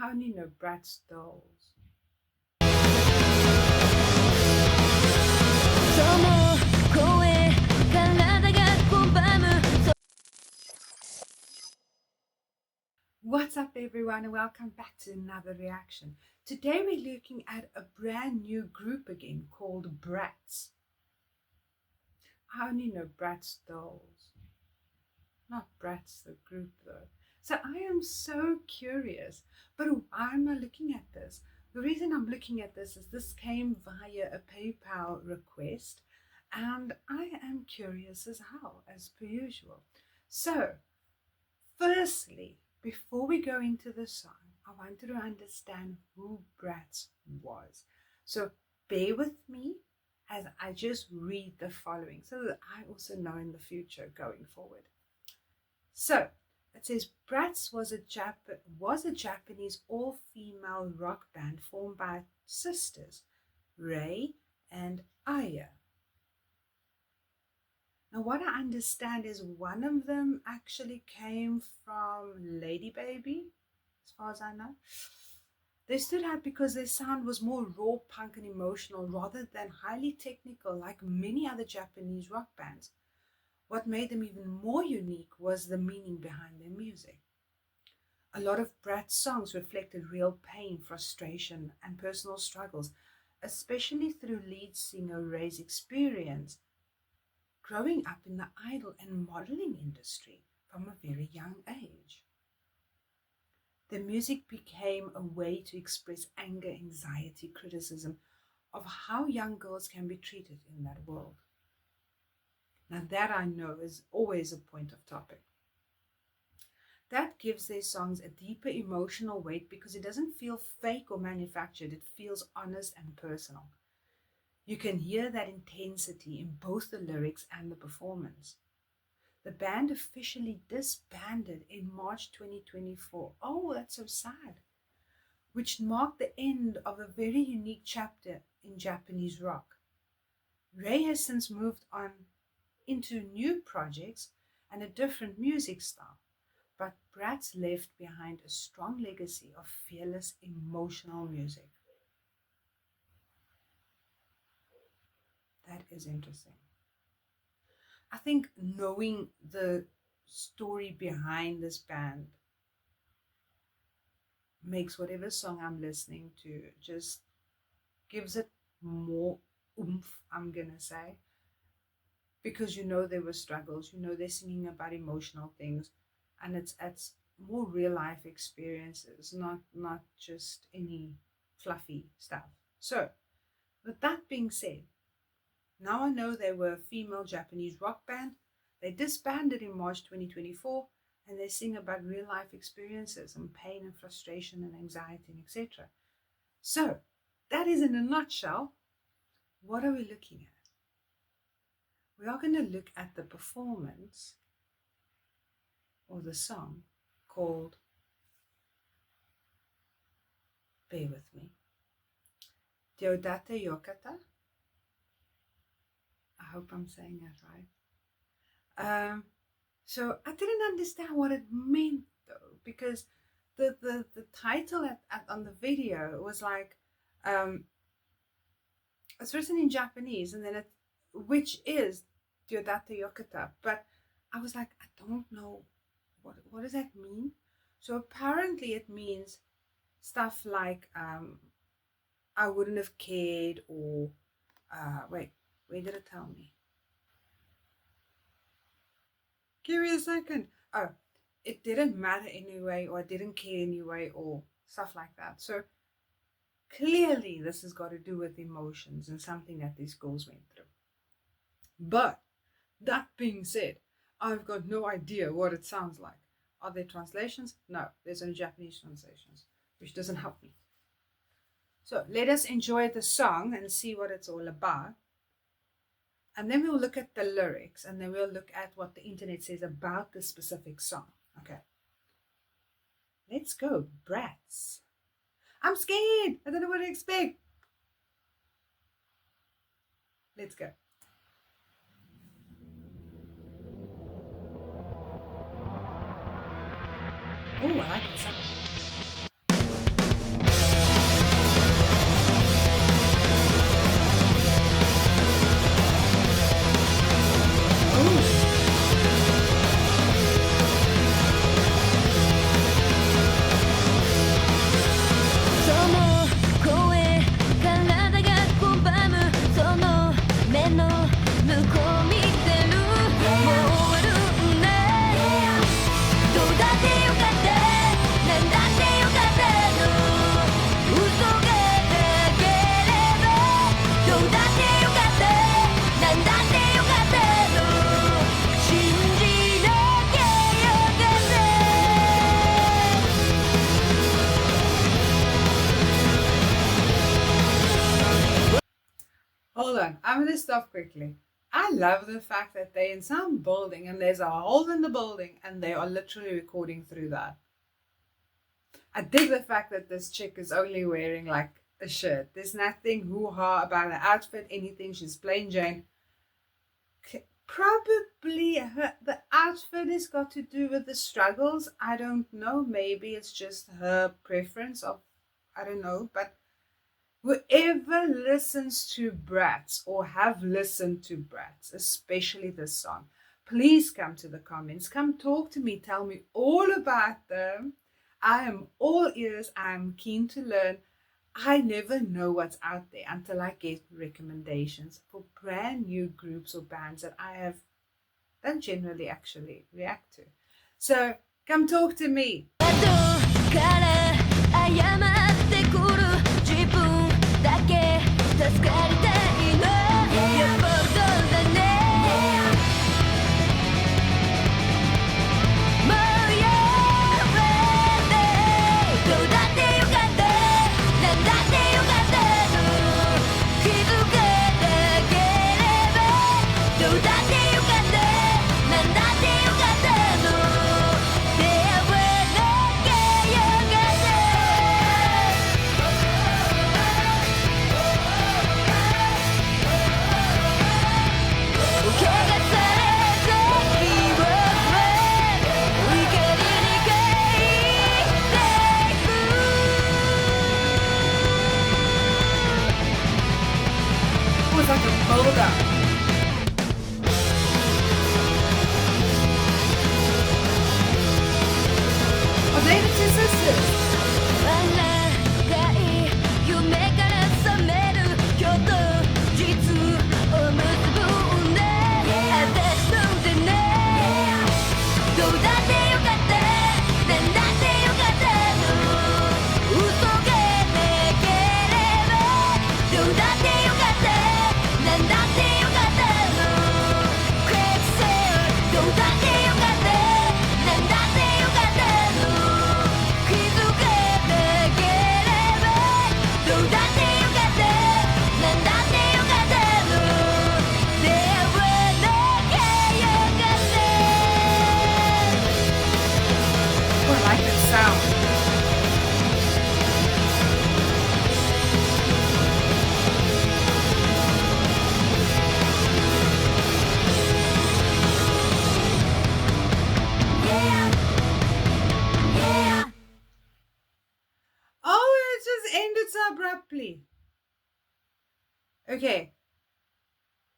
only know Bratz dolls. What's up everyone, and welcome back to another reaction. Today we're looking at a brand new group again called Bratz. I only know Bratz dolls, not Bratz the group though. So I am so curious, but why am I looking at this? The reason I'm looking at this is this came via a PayPal request, and I am curious as how, as per usual. So, firstly, before we go into the song, I wanted to understand who Bratz was. So bear with me as I just read the following so that I also know in the future going forward. So it says Bratz was a Japanese all-female rock band formed by sisters Rei and Aya. Now what I understand is one of them actually came from Lady Baby, as far as I know. They stood out because their sound was more raw, punk and emotional rather than highly technical like many other Japanese rock bands. What made them even more unique was the meaning behind their music. A lot of Bratz songs reflected real pain, frustration and personal struggles, especially through lead singer Rei's experience growing up in the idol and modeling industry from a very young age. The music became a way to express anger, anxiety, criticism of how young girls can be treated in that world. Now that I know is always a point of topic. That gives their songs a deeper emotional weight because it doesn't feel fake or manufactured, it feels honest and personal. You can hear that intensity in both the lyrics and the performance. The band officially disbanded in March 2024. Oh, that's so sad. Which marked the end of a very unique chapter in Japanese rock. Rei has since moved on into new projects and a different music style, but Bratz left behind a strong legacy of fearless, emotional music. That is interesting. I think knowing the story behind this band makes whatever song I'm listening to just gives it more oomph, I'm gonna say. Because you know there were struggles, you know they're singing about emotional things, and it's more real life experiences, not just any fluffy stuff. So, with that being said, now I know they were a female Japanese rock band. They disbanded in March 2024 and they sing about real life experiences and pain and frustration and anxiety and etc. So that is in a nutshell. What are we looking at? We are going to look at the performance or the song called, bear with me, Doudatte Yokatta. I hope I'm saying that right. So I didn't understand what it meant though, because the title on the video was like, it's written in Japanese and then which is Doudatte Yokatta, but I was like, I don't know what does that mean. So apparently it means stuff like I wouldn't have cared, or wait, where did it tell me? Give me a second. Oh, it didn't matter anyway, or I didn't care anyway, or stuff like that. So clearly this has got to do with emotions and something that these girls went through. But that being said, I've got no idea what it sounds like. Are there translations? No, there's only Japanese translations, which doesn't help me. So let us enjoy the song and see what it's all about. And then we'll look at the lyrics, and then we'll look at what the internet says about the specific song. Okay. Let's go, Bratz. I'm scared. I don't know what to expect. Let's go. Oh, I like this song. Hold on, I'm going to stop quickly. I love the fact that they're in some building and there's a hole in the building and they are literally recording through that. I dig the fact that this chick is only wearing like a shirt. There's nothing hoo-ha about her outfit, anything. She's plain Jane. Probably the outfit has got to do with the struggles. I don't know. Maybe it's just her preference of, I don't know. But whoever listens to Bratz or have listened to Bratz, especially this song, please come to the comments. Come talk to me. Tell me all about them. I am all ears. I am keen to learn. I never know what's out there until I get recommendations for brand new groups or bands that I don't generally actually react to. So come talk to me. It was like a build-up. Are they the two sisters? Abruptly. Okay,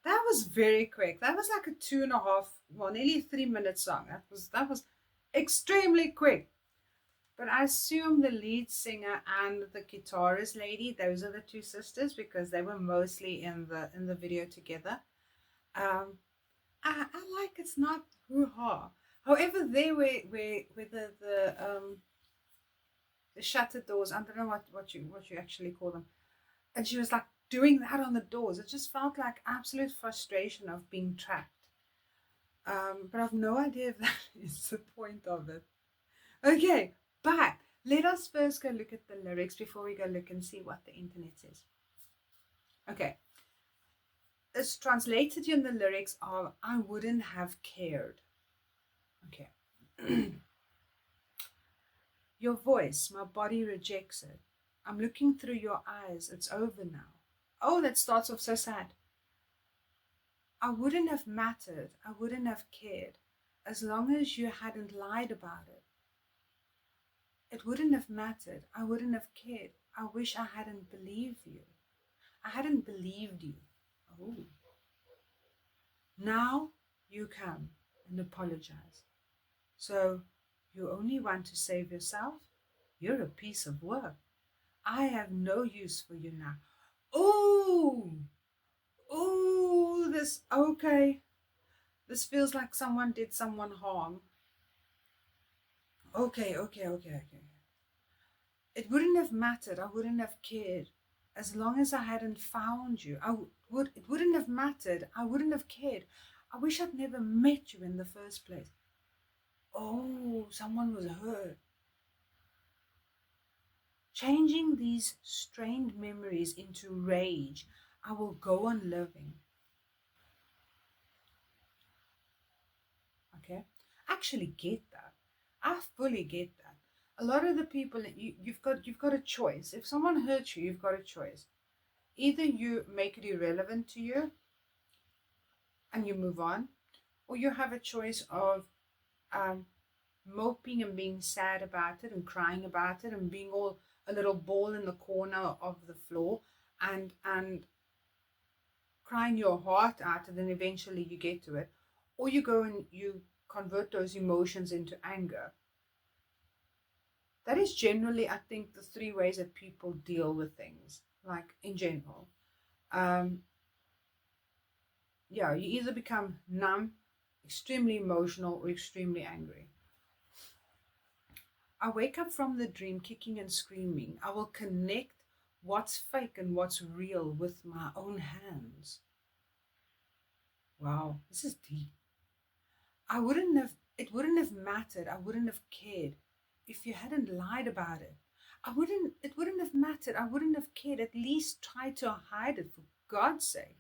that was very quick. That was like a 2.5, well, nearly 3-minute song. That was extremely quick. But I assume the lead singer and the guitarist lady, those are the two sisters because they were mostly in the video together. I like it's not hoo-ha. However, there where the shutter doors, I don't know what you actually call them, and she was like doing that on the doors. It just felt like absolute frustration of being trapped. But I've no idea if that is the point of it. Okay, but let us first go look at the lyrics before we go look and see what the internet says. Okay, it's translated in the lyrics are, I wouldn't have cared. Okay. Your voice, my body rejects it. I'm looking through your eyes, it's over now. Oh, that starts off so sad. I wouldn't have mattered, I wouldn't have cared, as long as you hadn't lied about it. It wouldn't have mattered, I wouldn't have cared. I wish I hadn't believed you. I hadn't believed you. Oh. Now you come and apologize. So you only want to save yourself? You're a piece of work. I have no use for you now. Oh, this, okay. This feels like someone did someone harm. Okay. It wouldn't have mattered. I wouldn't have cared. As long as I hadn't found you, it wouldn't have mattered. I wouldn't have cared. I wish I'd never met you in the first place. Oh, someone was hurt. Changing these strained memories into rage. I will go on living. Okay, I actually get that. I fully get that. A lot of the people you've got a choice. If someone hurts you, you've got a choice. Either you make it irrelevant to you and you move on, or you have a choice of um, moping and being sad about it and crying about it and being all a little ball in the corner of the floor and crying your heart out, and then eventually you get to it, or you go and you convert those emotions into anger. That is generally, I think, the three ways that people deal with things, like in general. um yeah, you either become numb, extremely emotional, or extremely angry. I wake up from the dream kicking and screaming. I will connect what's fake and what's real with my own hands. Wow, this is deep. It wouldn't have mattered. I wouldn't have cared if you hadn't lied about it. It wouldn't have mattered. I wouldn't have cared. At least try to hide it, for God's sake.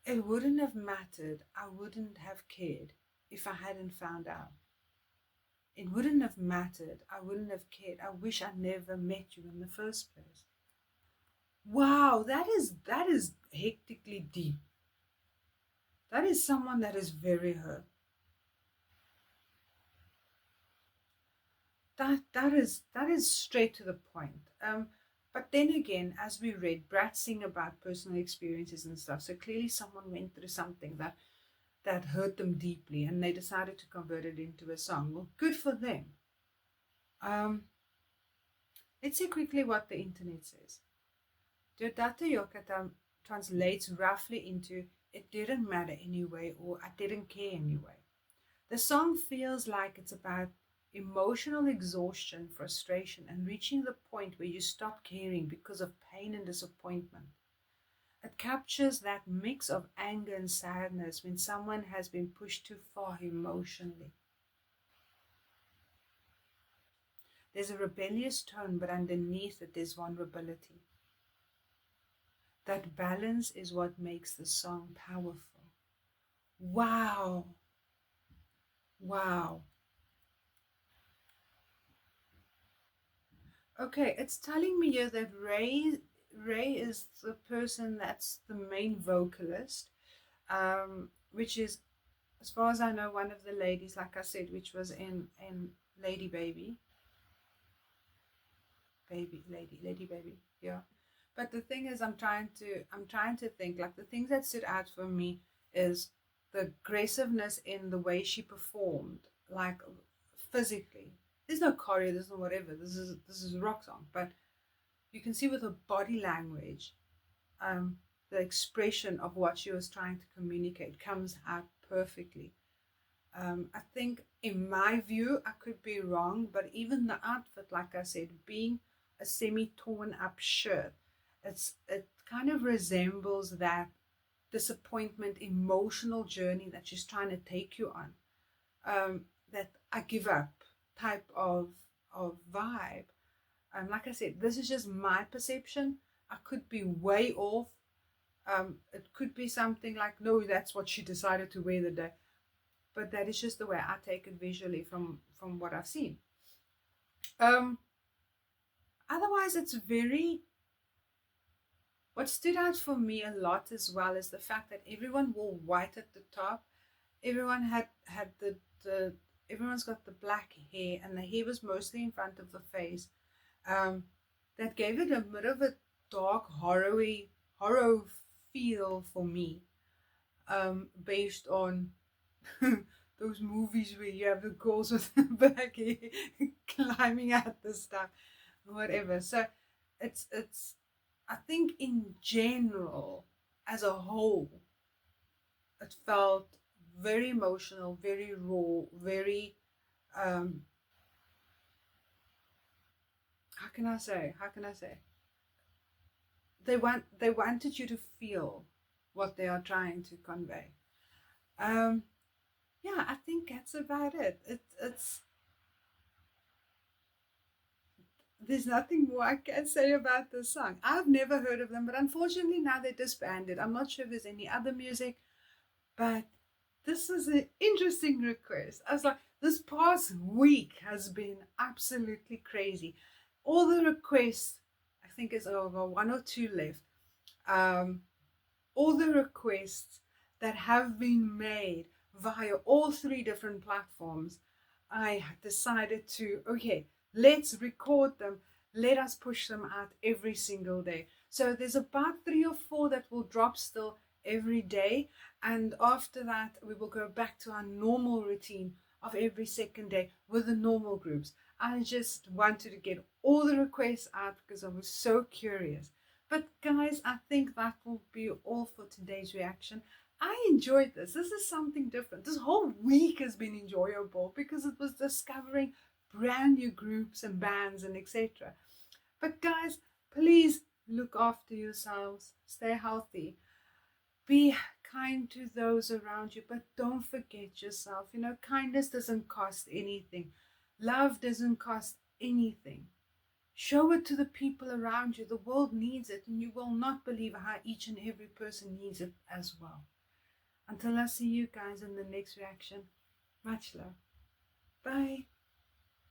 It wouldn't have mattered. I wouldn't have cared if I hadn't found out. It wouldn't have mattered. I wouldn't have cared. I wish I never met you in the first place. Wow, that is hectically deep. That is someone that is very hurt. That is straight to the point. But then again, as we read, Bratz sing about personal experiences and stuff. So clearly, someone went through something that hurt them deeply, and they decided to convert it into a song. Well, good for them. Um, let's see quickly what the internet says. Doudatte Yokatta translates roughly into "it didn't matter anyway" or "I didn't care anyway." The song feels like it's about emotional exhaustion, frustration, and reaching the point where you stop caring because of pain and disappointment. It captures that mix of anger and sadness when someone has been pushed too far emotionally. There's a rebellious tone, but underneath it, there's vulnerability. That balance is what makes the song powerful. Wow. Wow. Okay, it's telling me here that Ray is the person that's the main vocalist, which is, as far as I know, one of the ladies, like I said, which was in Lady Baby, Lady Baby, yeah. But the thing is, I'm trying to think, like, the things that stood out for me is the aggressiveness in the way she performed, like, physically. There's no choreo, there's no whatever. This is a rock song, but you can see with her body language, the expression of what she was trying to communicate comes out perfectly. I think, in my view, I could be wrong, but even the outfit, like I said, being a semi-torn up shirt, it kind of resembles that disappointment, emotional journey that she's trying to take you on. That "I give up" type of vibe. Like I said, this is just my perception. I could be way off. It could be something like, no, that's what she decided to wear the day. But that is just the way I take it visually from what I've seen. Um, Otherwise, it's very. What stood out for me a lot as well is the fact that everyone wore white at the top. Everyone had the everyone's got the black hair, and the hair was mostly in front of the face. Um, that gave it a bit of a dark, horror feel for me. Based on those movies where you have the girls with the black hair climbing out the stuff, whatever. So it's I think in general, as a whole, it felt very emotional, very raw, very um how can I say they wanted you to feel what they are trying to convey. um yeah, I think that's about it. It's there's nothing more I can say about this song. I've never heard of them, but unfortunately now they're disbanded. I'm not sure if there's any other music, but this is an interesting request. I was like, this past week has been absolutely crazy. All the requests, I think it's over, one or two left. All the requests that have been made via all three different platforms, I decided to, okay, let's record them. Let us push them out every single day. So there's about 3 or 4 that will drop still every day. And after that, we will go back to our normal routine of every second day with the normal groups. I just wanted to get all the requests out because I was so curious. But guys, I think that will be all for today's reaction. I enjoyed this. This is something different. This whole week has been enjoyable because it was discovering brand new groups and bands and etc. But guys, please look after yourselves. Stay healthy. Be kind to those around you, but don't forget yourself. You know, kindness doesn't cost anything. Love doesn't cost anything. Show it to the people around you. The world needs it, and you will not believe how each and every person needs it as well. Until I see you guys in the next reaction, much love. Bye.